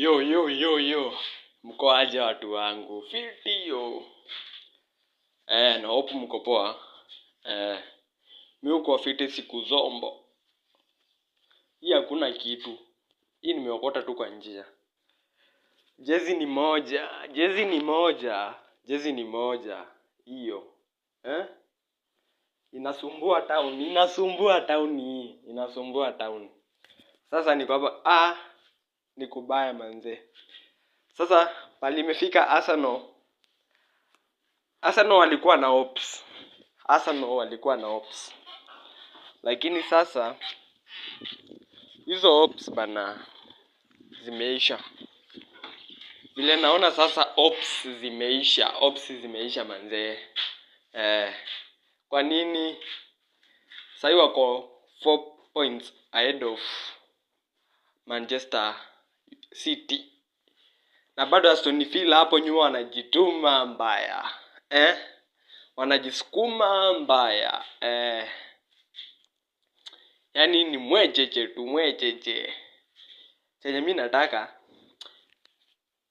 Yo. Mko aje watu wangu? Fiti yo. Na hope mko poa. Mimi uko fiti siku zombo. Hii hakuna kitu. Hii nimeokota tu kwa njia. Jezi ni moja. Hiyo. Inasumbua town. Sasa niko hapa ni kubaya manze. Sasa pali imefika Arsenal walikuwa na hopes. Lakini sasa hizo hopes bana zimeisha. Vile naona sasa hopes zimeisha manze. Kwa nini? Sasa wako 4 points ahead of Manchester City. Na bado Aston Villa hapo nyuma wanajituma mbaya. Wanajisukuma mbaya. Yaani ni mwecheche. Chenye mimi nataka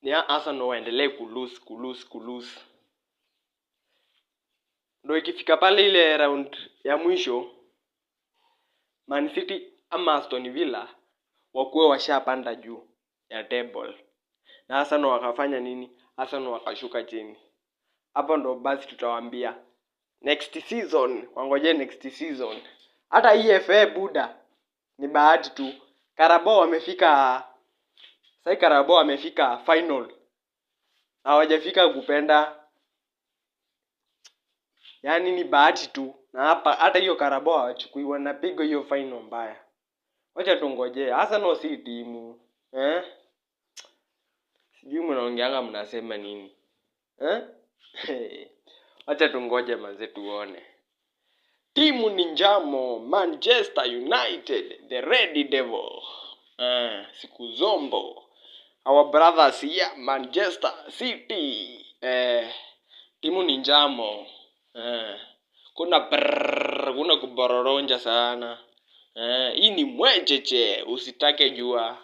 ni Arsenal waendelee kulose. Ndio ikifika pale ile round ya mwisho Man City ama Aston Villa wakuwe washapanda juu ya table. Na Arsenal wakafanya nini? Arsenal wakashuka chini. Hapo ndo basi tutawaambia next season, wangoje next season. Hata EFA buda ni bahati tu. Carabao wamefika final. Hawajafika kupenda. Yaani ni bahati tu. Na hata hiyo Carabao hawachukui, wanapiga hiyo final mbaya. Wacha tungoje. Arsenal si timu. Sijui mnaongeanga mnasema nini. Wacha tungoje manze tuone. Timu ni njamo, Manchester United, the Red Devil. Siku zombo. Our brothers here, Manchester City. Timu ni njamo. Kuna kubororonja sana. Hii ni mwecheche, usitake jua.